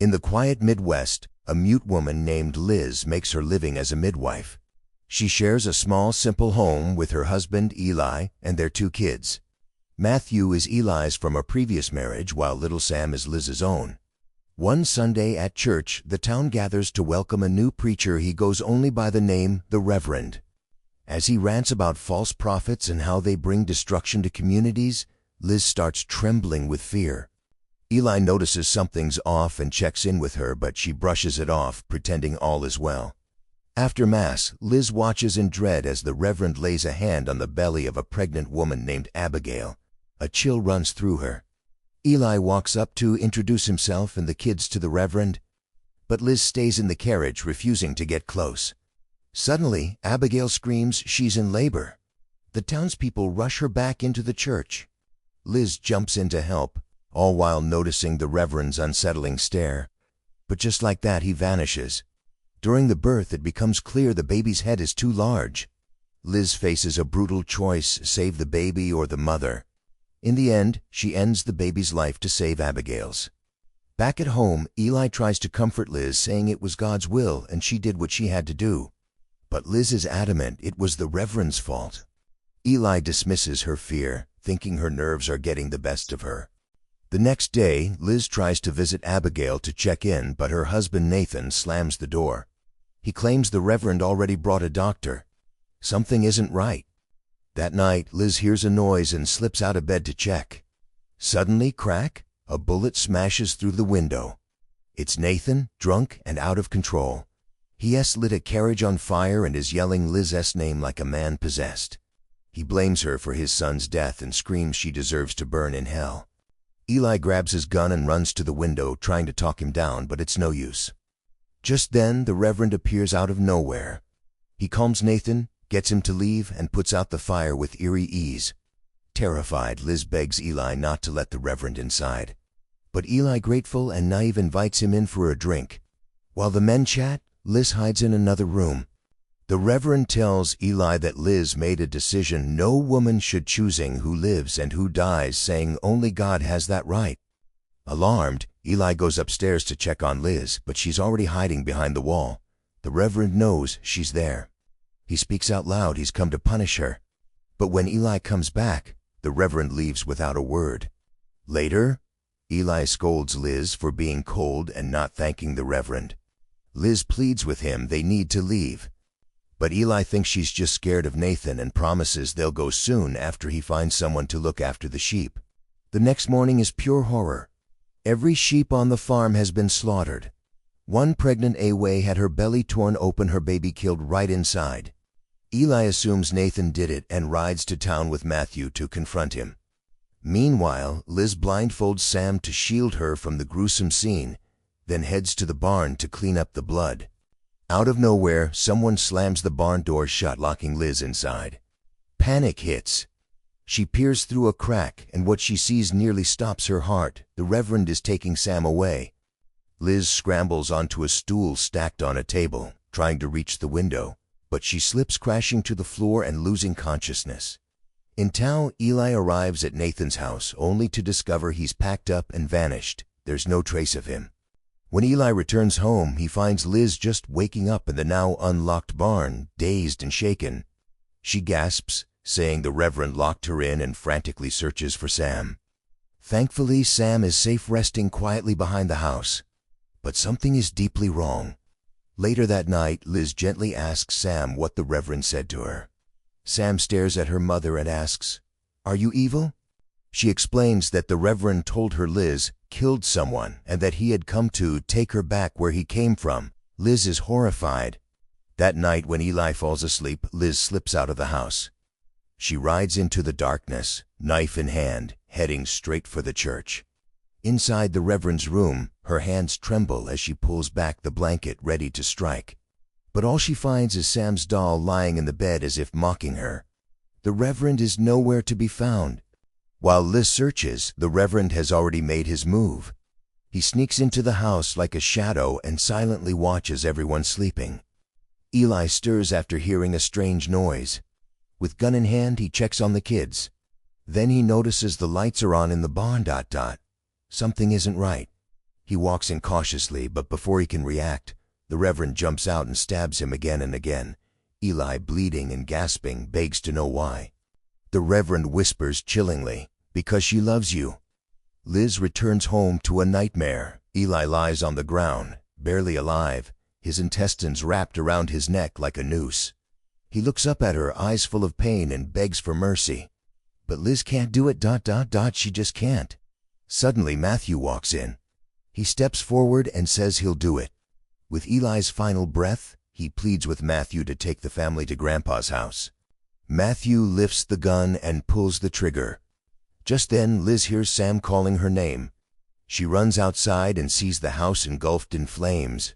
In the quiet Midwest, a mute woman named Liz makes her living as a midwife. She shares a small, simple home with her husband, Eli, and their 2 kids. Matthew is Eli's from a previous marriage, while little Sam is Liz's own. One Sunday at church, the town gathers to welcome a new preacher. He goes only by the name the Reverend. As he rants about false prophets and how they bring destruction to communities, Liz starts trembling with fear. Eli notices something's off and checks in with her, but she brushes it off, pretending all is well. After Mass, Liz watches in dread as the Reverend lays a hand on the belly of a pregnant woman named Abigail. A chill runs through her. Eli walks up to introduce himself and the kids to the Reverend, but Liz stays in the carriage, refusing to get close. Suddenly, Abigail screams she's in labor. The townspeople rush her back into the church. Liz jumps in to help, all while noticing the Reverend's unsettling stare. But just like that, he vanishes. During the birth, it becomes clear the baby's head is too large. Liz faces a brutal choice: save the baby or the mother. In the end, she ends the baby's life to save Abigail's. Back at home, Eli tries to comfort Liz, saying it was God's will and she did what she had to do. But Liz is adamant it was the Reverend's fault. Eli dismisses her fear, thinking her nerves are getting the best of her. The next day, Liz tries to visit Abigail to check in, but her husband Nathan slams the door. He claims the Reverend already brought a doctor. Something isn't right. That night, Liz hears a noise and slips out of bed to check. Suddenly, crack! A bullet smashes through the window. It's Nathan, drunk and out of control. He has lit a carriage on fire and is yelling Liz's name like a man possessed. He blames her for his son's death and screams she deserves to burn in hell. Eli grabs his gun and runs to the window, trying to talk him down, but it's no use. Just then, the Reverend appears out of nowhere. He calms Nathan, gets him to leave, and puts out the fire with eerie ease. Terrified, Liz begs Eli not to let the Reverend inside. But Eli, grateful and naive, invites him in for a drink. While the men chat, Liz hides in another room. The Reverend tells Eli that Liz made a decision no woman should, choosing who lives and who dies, saying only God has that right. Alarmed, Eli goes upstairs to check on Liz, but she's already hiding behind the wall. The Reverend knows she's there. He speaks out loud he's come to punish her. But when Eli comes back, the Reverend leaves without a word. Later, Eli scolds Liz for being cold and not thanking the Reverend. Liz pleads with him they need to leave. But Eli thinks she's just scared of Nathan and promises they'll go soon after he finds someone to look after the sheep. The next morning is pure horror. Every sheep on the farm has been slaughtered. One pregnant Away had her belly torn open, her baby killed right inside. Eli assumes Nathan did it and rides to town with Matthew to confront him. Meanwhile, Liz blindfolds Sam to shield her from the gruesome scene, then heads to the barn to clean up the blood. Out of nowhere, someone slams the barn door shut, locking Liz inside. Panic hits. She peers through a crack, and what she sees nearly stops her heart. The Reverend is taking Sam away. Liz scrambles onto a stool stacked on a table, trying to reach the window, but she slips, crashing to the floor and losing consciousness. In town, Eli arrives at Nathan's house, only to discover he's packed up and vanished. There's no trace of him. When Eli returns home, he finds Liz just waking up in the now unlocked barn, dazed and shaken. She gasps, saying the Reverend locked her in, and frantically searches for Sam. Thankfully, Sam is safe, resting quietly behind the house. But something is deeply wrong. Later that night, Liz gently asks Sam what the Reverend said to her. Sam stares at her mother and asks, "Are you evil?" She explains that the Reverend told her Liz killed someone and that he had come to take her back where he came from. Liz is horrified. That night, when Eli falls asleep, Liz slips out of the house. She rides into the darkness, knife in hand, heading straight for the church. Inside the Reverend's room, her hands tremble as she pulls back the blanket, ready to strike. But all she finds is Sam's doll lying in the bed, as if mocking her. The Reverend is nowhere to be found. While Liz searches, the Reverend has already made his move. He sneaks into the house like a shadow and silently watches everyone sleeping. Eli stirs after hearing a strange noise. With gun in hand, he checks on the kids. Then he notices the lights are on in the barn. Something isn't right. He walks in cautiously, but before he can react, the Reverend jumps out and stabs him again and again. Eli, bleeding and gasping, begs to know why. The Reverend whispers chillingly, "Because she loves you." Liz returns home to a nightmare. Eli lies on the ground, barely alive, his intestines wrapped around his neck like a noose. He looks up at her, eyes full of pain, and begs for mercy. But Liz can't do it, she just can't. Suddenly Matthew walks in. He steps forward and says he'll do it. With Eli's final breath, he pleads with Matthew to take the family to Grandpa's house. Matthew lifts the gun and pulls the trigger. Just then, Liz hears Sam calling her name. She runs outside and sees the house engulfed in flames.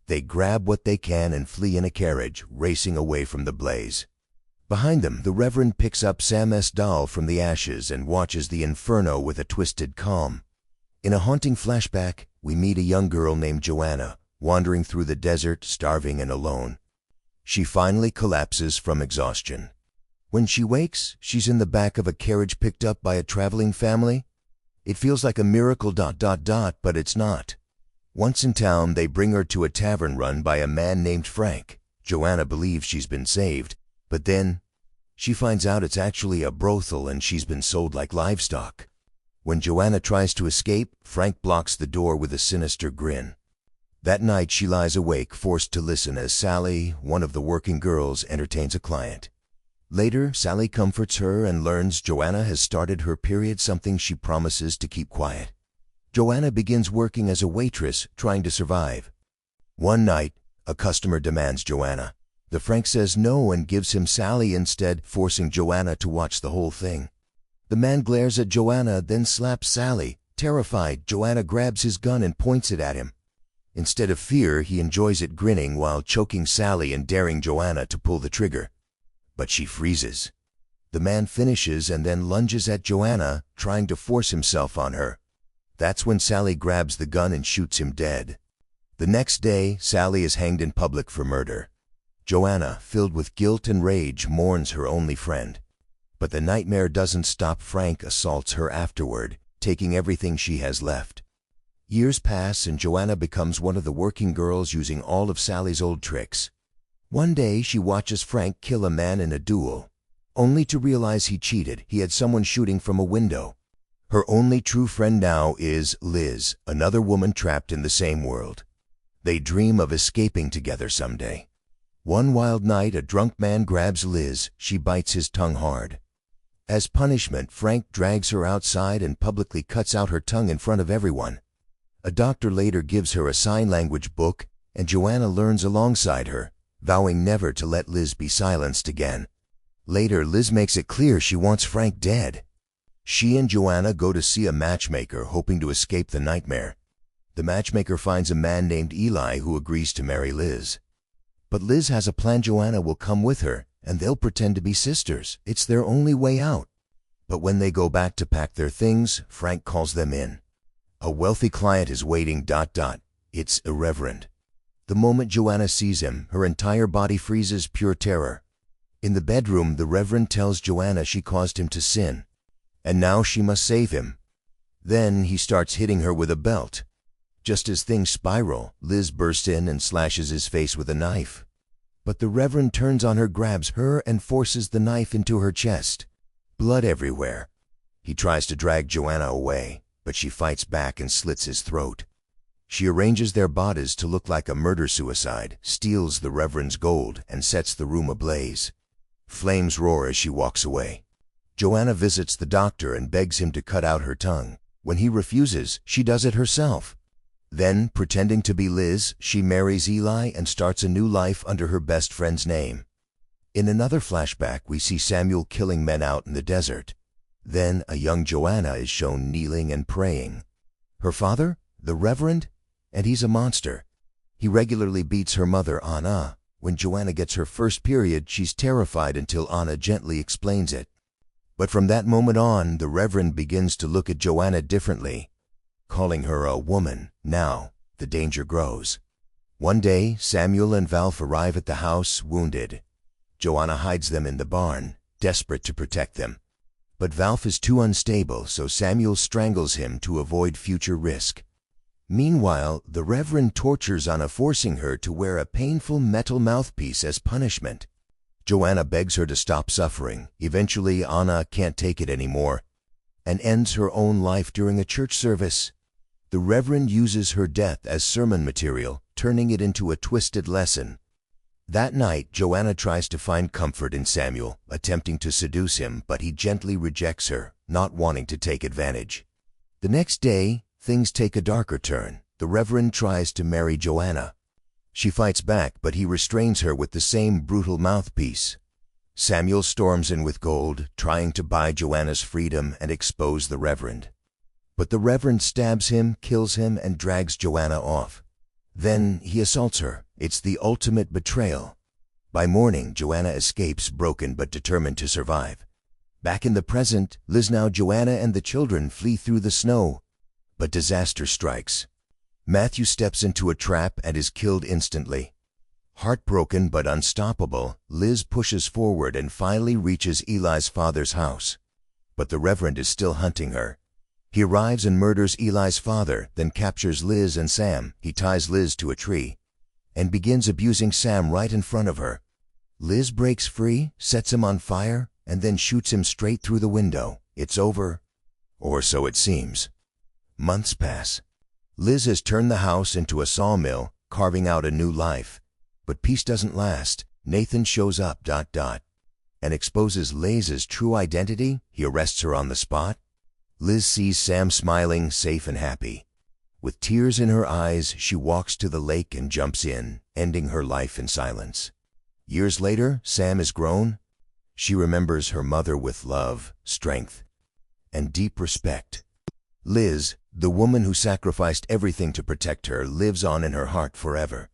They grab what they can and flee in a carriage, racing away from the blaze. Behind them, the Reverend picks up Sam's doll from the ashes and watches the inferno with a twisted calm. In a haunting flashback, we meet a young girl named Joanna, wandering through the desert, starving and alone. She finally collapses from exhaustion. When she wakes, she's in the back of a carriage picked up by a traveling family. It feels like a miracle, but it's not. Once in town, they bring her to a tavern run by a man named Frank. Joanna believes she's been saved, but then she finds out it's actually a brothel and she's been sold like livestock. When Joanna tries to escape, Frank blocks the door with a sinister grin. That night she lies awake, forced to listen as Sally, one of the working girls, entertains a client. Later, Sally comforts her and learns Joanna has started her period, something she promises to keep quiet. Joanna begins working as a waitress, trying to survive. One night, a customer demands Joanna. The Frank says no and gives him Sally instead, forcing Joanna to watch the whole thing. The man glares at Joanna, then slaps Sally. Terrified, Joanna grabs his gun and points it at him. Instead of fear, he enjoys it, grinning while choking Sally and daring Joanna to pull the trigger. But she freezes. The man finishes and then lunges at Joanna, trying to force himself on her. That's when Sally grabs the gun and shoots him dead. The next day, Sally is hanged in public for murder. Joanna, filled with guilt and rage, mourns her only friend. But the nightmare doesn't stop. Frank assaults her afterward, taking everything she has left. Years pass and Joanna becomes one of the working girls, using all of Sally's old tricks. One day she watches Frank kill a man in a duel, only to realize he cheated. He had someone shooting from a window. Her only true friend now is Liz, another woman trapped in the same world. They dream of escaping together someday. One wild night, a drunk man grabs Liz. She bites his tongue hard. As punishment, Frank drags her outside and publicly cuts out her tongue in front of everyone. A doctor later gives her a sign language book, and Joanna learns alongside her, vowing never to let Liz be silenced again. Later, Liz makes it clear she wants Frank dead. She and Joanna go to see a matchmaker, hoping to escape the nightmare. The matchmaker finds a man named Eli who agrees to marry Liz. But Liz has a plan. Joanna will come with her, and they'll pretend to be sisters. It's their only way out. But when they go back to pack their things, Frank calls them in. A wealthy client is waiting. It's a Reverend. The moment Joanna sees him, her entire body freezes, pure terror. In the bedroom, the Reverend tells Joanna she caused him to sin, and now she must save him. Then he starts hitting her with a belt. Just as things spiral, Liz bursts in and slashes his face with a knife. But the Reverend turns on her, grabs her, and forces the knife into her chest. Blood everywhere. He tries to drag Joanna away, but she fights back and slits his throat. She arranges their bodies to look like a murder-suicide, steals the Reverend's gold, and sets the room ablaze. Flames roar as she walks away. Joanna visits the doctor and begs him to cut out her tongue. When he refuses, she does it herself. Then, pretending to be Liz, she marries Eli and starts a new life under her best friend's name. In another flashback, we see Samuel killing men out in the desert. Then, a young Joanna is shown kneeling and praying. Her father, the Reverend, and he's a monster. He regularly beats her mother, Anna. When Joanna gets her first period, she's terrified until Anna gently explains it. But from that moment on, the Reverend begins to look at Joanna differently, calling her a woman. Now, the danger grows. One day, Samuel and Valf arrive at the house, wounded. Joanna hides them in the barn, desperate to protect them. But Valf is too unstable, so Samuel strangles him to avoid future risk. Meanwhile, the Reverend tortures Anna, forcing her to wear a painful metal mouthpiece as punishment. Joanna begs her to stop suffering. Eventually, Anna can't take it anymore and ends her own life during a church service. The Reverend uses her death as sermon material, turning it into a twisted lesson. That night, Joanna tries to find comfort in Samuel, attempting to seduce him, but he gently rejects her, not wanting to take advantage. The next day, things take a darker turn. The Reverend tries to marry Joanna. She fights back, but he restrains her with the same brutal mouthpiece. Samuel storms in with gold, trying to buy Joanna's freedom and expose the Reverend. But the Reverend stabs him, kills him, and drags Joanna off. Then he assaults her. It's the ultimate betrayal. By morning, Joanna escapes, broken but determined to survive. Back in the present, Liz, now Joanna and the children, flee through the snow. But disaster strikes. Matthew steps into a trap and is killed instantly. Heartbroken but unstoppable, Liz pushes forward and finally reaches Eli's father's house. But the Reverend is still hunting her. He arrives and murders Eli's father, then captures Liz and Sam. He ties Liz to a tree and begins abusing Sam right in front of her. Liz breaks free, sets him on fire, and then shoots him straight through the window. It's over, or so it seems. Months pass. Liz has turned the house into a sawmill, carving out a new life. But peace doesn't last. Nathan shows up, and exposes Liz's true identity. He arrests her on the spot. Liz sees Sam smiling, safe and happy. With tears in her eyes, she walks to the lake and jumps in, ending her life in silence. Years later, Sam is grown. She remembers her mother with love, strength, and deep respect. Liz, the woman who sacrificed everything to protect her, lives on in her heart forever.